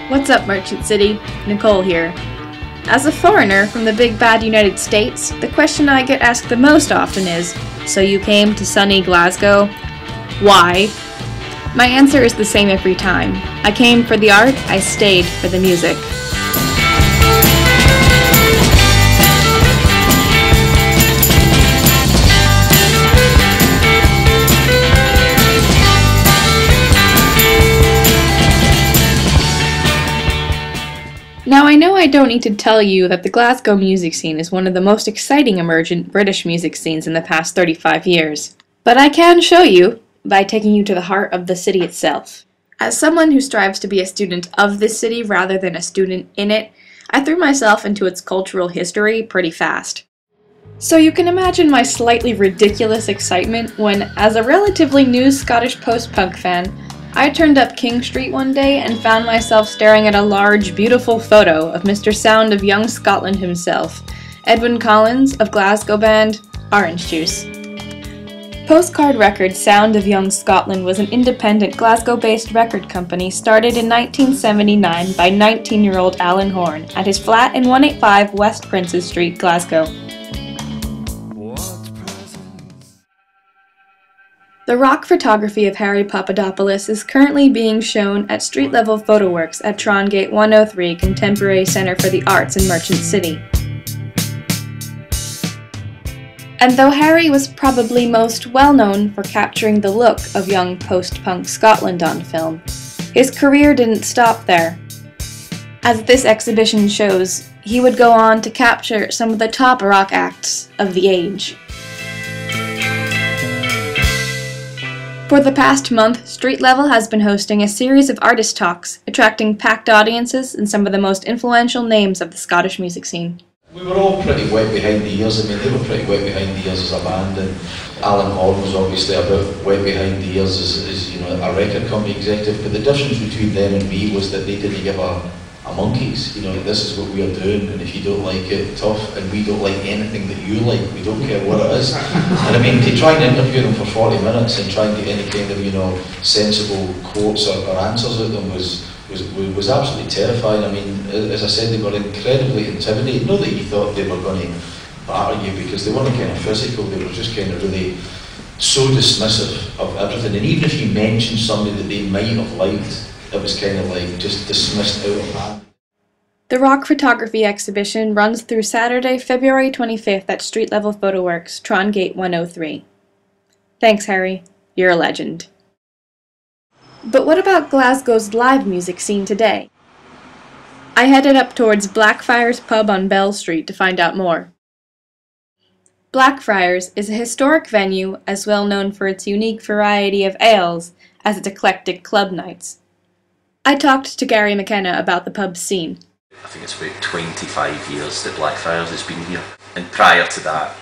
What's up, Merchant City? Nicole here. As a foreigner from the big bad United States, the question I get asked the most often is, so you came to sunny Glasgow? Why? My answer is the same every time. I came for the art, I stayed for the music. Now I know I don't need to tell you that the Glasgow music scene is one of the most exciting emergent British music scenes in the past 35 years. But I can show you by taking you to the heart of the city itself. As someone who strives to be a student of this city rather than a student in it, I threw myself into its cultural history pretty fast. So you can imagine my slightly ridiculous excitement when, as a relatively new Scottish post-punk fan, I turned up King Street one day and found myself staring at a large, beautiful photo of Mr. Sound of Young Scotland himself, Edwyn Collins of Glasgow band Orange Juice. Postcard Records Sound of Young Scotland was an independent Glasgow-based record company started in 1979 by 19-year-old Alan Horn at his flat in 185 West Princes Street, Glasgow. The rock photography of Harry Papadopoulos is currently being shown at StreetLevel Photoworks at Trongate 103 Contemporary Centre for the Arts in Merchant City. And though Harry was probably most well known for capturing the look of young post-punk Scotland on film, his career didn't stop there. As this exhibition shows, he would go on to capture some of the top rock acts of the age. For the past month, StreetLevel has been hosting a series of artist talks, attracting packed audiences and some of the most influential names of the Scottish music scene. We were all pretty wet behind the ears. I mean, they were pretty wet behind the ears as a band, and Alan Horn was obviously a bit wet behind the ears as you know, a record company executive. But the difference between them and me was that they didn't give a monkeys. You know, this is what we are doing, and if you don't like it, tough. And we don't like anything that you like. We don't care what it is. And I mean, to try and interview them for 40 minutes and try and get any kind of, you know, sensible quotes or answers out of them was absolutely terrifying. I mean, as I said, they were incredibly intimidating. Not that you thought they were going to batter you, because they weren't kind of physical. They were just kind of really so dismissive of everything. And even if you mentioned somebody that they might have liked, it was kind of like just dismissed out of hand. The rock photography exhibition runs through Saturday, February 25th at StreetLevel Photoworks, Trongate 103. Thanks, Harry. You're a legend. But what about Glasgow's live music scene today? I headed up towards Blackfriars Pub on Bell Street to find out more. Blackfriars is a historic venue as well known for its unique variety of ales as its eclectic club nights. I talked to Gary McKenna about the pub's scene. I think it's about 25 years that Blackfriars has been here, and prior to that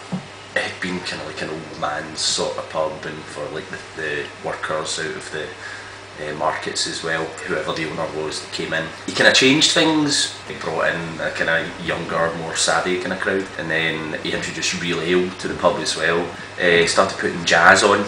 it had been kind of like an old man's sort of pub, and for like the workers out of the markets as well, whoever the owner was that came in. He kind of changed things. He brought in a kind of younger, more savvy kind of crowd, and then he introduced real ale to the pub as well. He started putting jazz on,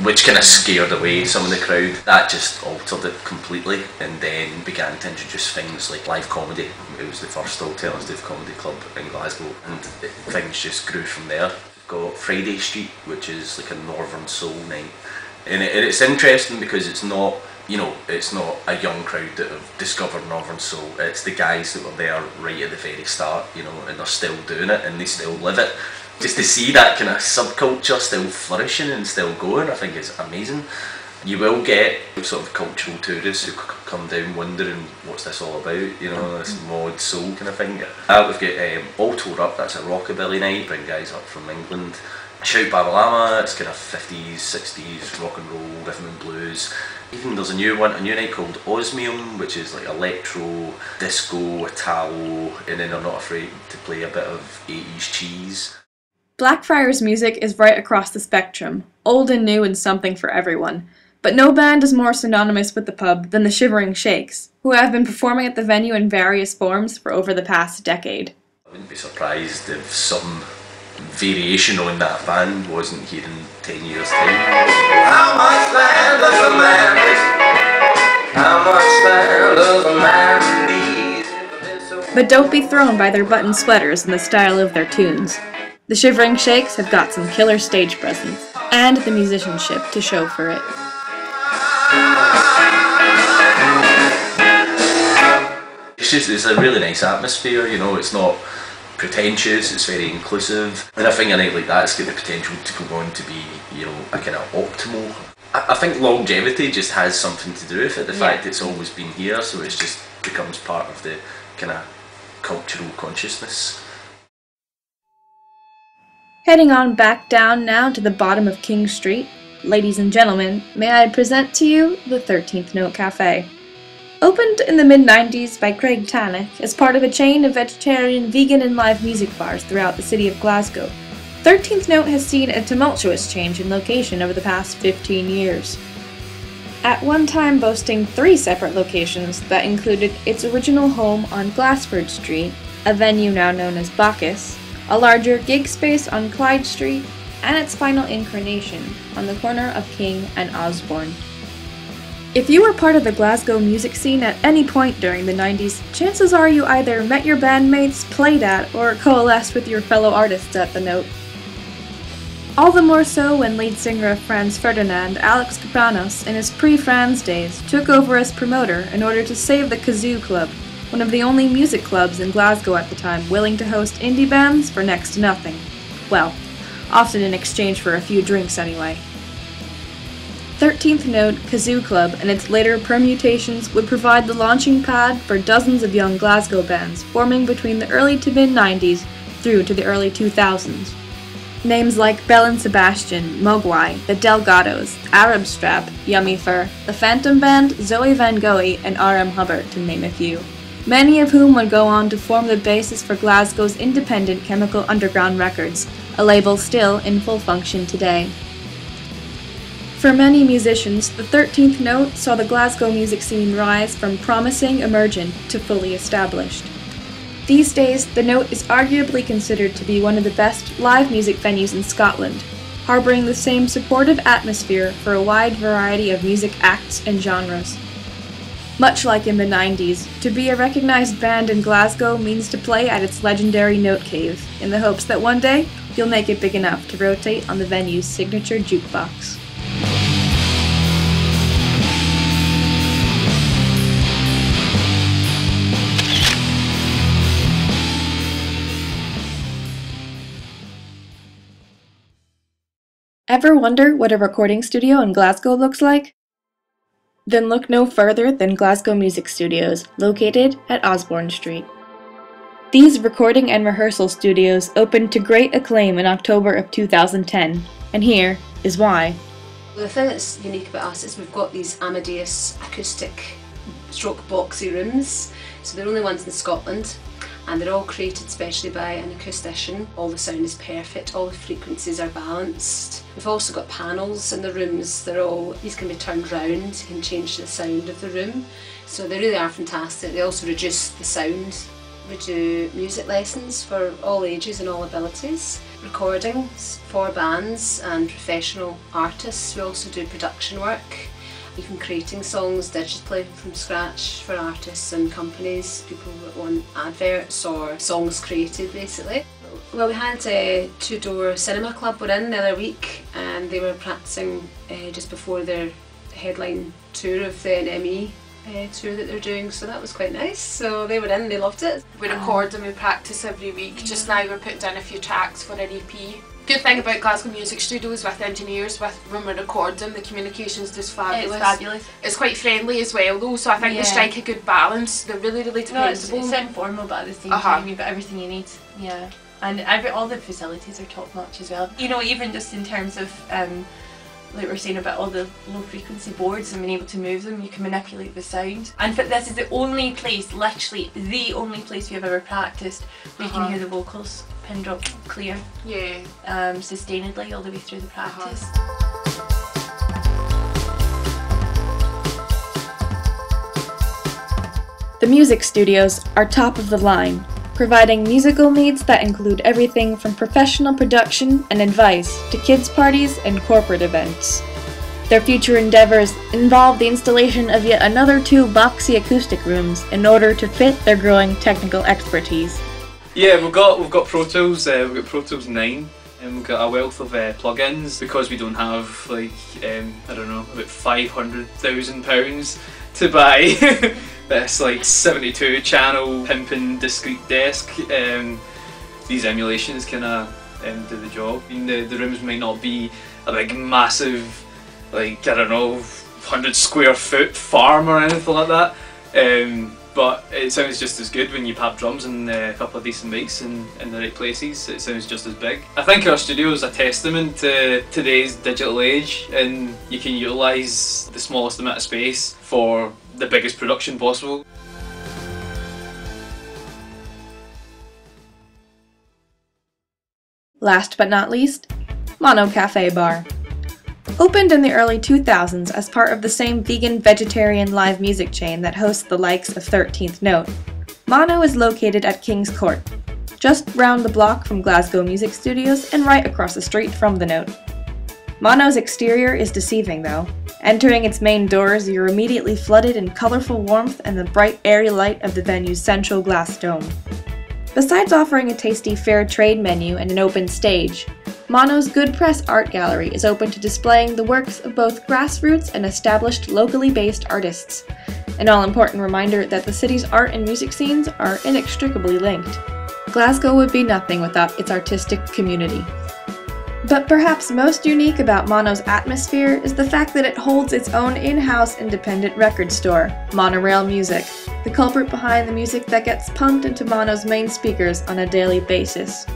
which kind of scared away some of the crowd. That just altered it completely, and then began to introduce things like live comedy. It was the first alternative comedy club in Glasgow, and things just grew from there. We've got Friday Street, which is like a Northern Soul night. And it's interesting because it's not, you know, it's not a young crowd that have discovered Northern Soul. It's the guys that were there right at the very start, you know, and they're still doing it and they still live it. Just to see that kind of subculture still flourishing and still going, I think it's amazing. You will get sort of cultural tourists who come down wondering what's this all about, you know, this mod soul kind of thing. We've got All Tore Up, that's a rockabilly night, bring guys up from England. Shout Babalama, it's kind of 50s, 60s, rock and roll, rhythm and blues. Even there's a new night called Osmium, which is like electro, disco, Italo, and then they're not afraid to play a bit of 80s cheese. Blackfriars music is right across the spectrum, old and new and something for everyone. But no band is more synonymous with the pub than the Shiverin Sheiks, who have been performing at the venue in various forms for over the past decade. I wouldn't be surprised if some variation on that band wasn't here in 10 years' time. How much land does a man? How much land does a man? But don't be thrown by their button sweaters and the style of their tunes. The Shiverin Sheiks have got some killer stage presence, and the musicianship to show for it. It's a really nice atmosphere, you know, it's not pretentious, it's very inclusive, and I think a night like that's got the potential to go on to be, you know, a kind of optimal. I think longevity just has something to do with it, the fact it's always been here, so it just becomes part of the kind of cultural consciousness. Heading on back down now to the bottom of King Street, ladies and gentlemen, may I present to you the 13th Note Café. Opened in the mid-90s by Craig Tannock as part of a chain of vegetarian, vegan and live music bars throughout the city of Glasgow, 13th Note has seen a tumultuous change in location over the past 15 years. At one time boasting 3 separate locations that included its original home on Glassford Street, a venue now known as Bacchus, a larger gig space on Clyde Street, and its final incarnation on the corner of King and Osborne. If you were part of the Glasgow music scene at any point during the 90s, chances are you either met your bandmates, played at, or coalesced with your fellow artists at the Note. All the more so when lead singer of Franz Ferdinand, Alex Kapranos, in his pre-Franz days, took over as promoter in order to save the Kazoo Club, one of the only music clubs in Glasgow at the time willing to host indie bands for next to nothing. Well, often in exchange for a few drinks anyway. 13th Note Kazoo Club and its later permutations would provide the launching pad for dozens of young Glasgow bands forming between the early to mid-90s through to the early 2000s. Names like Bell and Sebastian, Mogwai, the Delgados, Arab Strap, Yummy Fur, the Phantom Band, Zoe Van Gogh, and R.M. Hubbert, to name a few. Many of whom would go on to form the basis for Glasgow's independent Chemical Underground Records, a label still in full function today. For many musicians, the 13th Note saw the Glasgow music scene rise from promising emergent to fully established. These days, the Note is arguably considered to be one of the best live music venues in Scotland, harboring the same supportive atmosphere for a wide variety of music acts and genres. Much like in the 90s, to be a recognized band in Glasgow means to play at its legendary Note Cave, in the hopes that one day, you'll make it big enough to rotate on the venue's signature jukebox. Ever wonder what a recording studio in Glasgow looks like? Then look no further than Glasgow Music Studios, located at Osborne Street. These recording and rehearsal studios opened to great acclaim in October of 2010, and here is why. The thing that's unique about us is we've got these Amadeus acoustic stroke boxy rooms, so they're the only ones in Scotland. And they're all created specially by an acoustician. All the sound is perfect, all the frequencies are balanced. We've also got panels in the rooms, these can be turned round, you can change the sound of the room. So they really are fantastic. They also reduce the sound. We do music lessons for all ages and all abilities, recordings for bands and professional artists. We also do production work, even creating songs digitally from scratch for artists and companies, people that want adverts or songs created basically. Well, we had a two-door cinema club were in the other week, and they were practicing just before their headline tour of the NME tour that they're doing, so that was quite nice. So they were in, they loved it. We record and we practice every week. Just now we're putting down a few tracks for an EP. Good thing about Glasgow Music Studios with engineers, when we're recording, the communication's just fabulous. It's fabulous. It's quite friendly as well though, so I think they strike a good balance. They're really, really dependable. It's informal, but at the same time you've got everything you need. Yeah, and all the facilities are top notch as well. You know, even just in terms of like we're saying about all the low frequency boards and being able to move them, you can manipulate the sound. And this is the only place, literally the only place we've ever practiced where you can hear the vocals pin drop clear. Yeah. Sustainedly all the way through the practice. The music studios are top of the line, providing musical needs that include everything from professional production and advice to kids' parties and corporate events. Their future endeavours involve the installation of yet another 2 boxy acoustic rooms in order to fit their growing technical expertise. Yeah, we've got Pro Tools. We've got Pro Tools 9, and we've got a wealth of plugins because we don't have like I don't know, about £500,000 to buy this like 72 channel pimping discrete desk. These emulations kind of do the job. I mean, the rooms might not be a big massive, like, I don't know, 100 square foot farm or anything like that, but it sounds just as good when you have drums and a couple of decent mics in the right places. It sounds just as big. I think our studio is a testament to today's digital age, and you can utilise the smallest amount of space for the biggest production possible. Last but not least, Mono Café Bar. Opened in the early 2000s as part of the same vegan-vegetarian live music chain that hosts the likes of 13th Note, Mono is located at King's Court, just round the block from Glasgow Music Studios and right across the street from the Note. Mono's exterior is deceiving though. Entering its main doors, you're immediately flooded in colourful warmth and the bright airy light of the venue's central glass dome. Besides offering a tasty fair trade menu and an open stage, Mono's Good Press Art Gallery is open to displaying the works of both grassroots and established locally based artists, an all-important reminder that the city's art and music scenes are inextricably linked. Glasgow would be nothing without its artistic community. But perhaps most unique about Mono's atmosphere is the fact that it holds its own in-house independent record store, Monorail Music, the culprit behind the music that gets pumped into Mono's main speakers on a daily basis.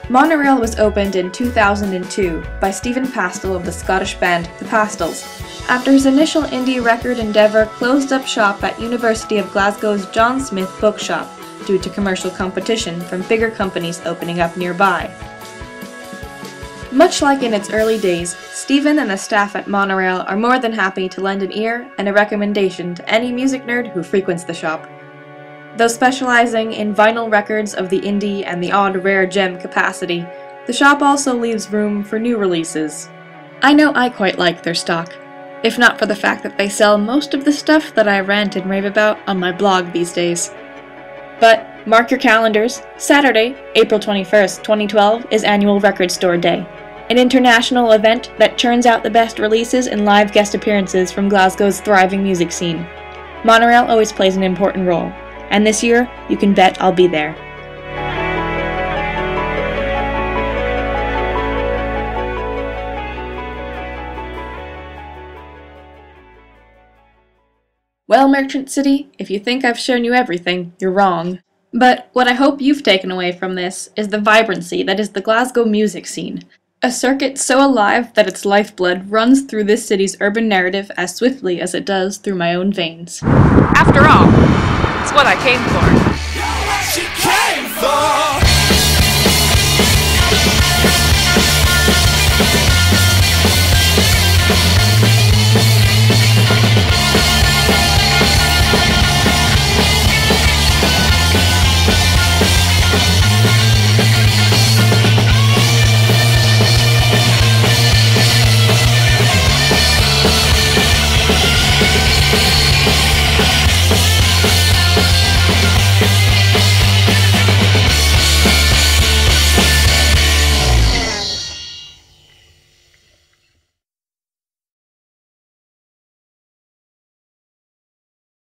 Monorail was opened in 2002 by Stephen Pastel of the Scottish band The Pastels, after his initial indie record endeavour closed up shop at University of Glasgow's John Smith Bookshop due to commercial competition from bigger companies opening up nearby. Much like in its early days, Stephen and the staff at Monorail are more than happy to lend an ear and a recommendation to any music nerd who frequents the shop. Though specializing in vinyl records of the indie and the odd rare gem capacity, the shop also leaves room for new releases. I know I quite like their stock, if not for the fact that they sell most of the stuff that I rant and rave about on my blog these days. But mark your calendars, Saturday, April 21st, 2012 is Annual Record Store Day, an international event that churns out the best releases and live guest appearances from Glasgow's thriving music scene. Monorail always plays an important role, and this year, you can bet I'll be there. Well, Merchant City, if you think I've shown you everything, you're wrong. But what I hope you've taken away from this is the vibrancy that is the Glasgow music scene. A circuit so alive that its lifeblood runs through this city's urban narrative as swiftly as it does through my own veins. After all, it's what I came for. You're what she came for.